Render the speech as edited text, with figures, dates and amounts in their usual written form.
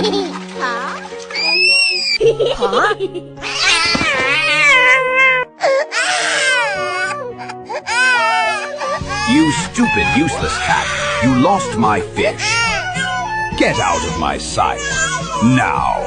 You stupid, useless cat. You lost my fish. Get out of my sight. Now.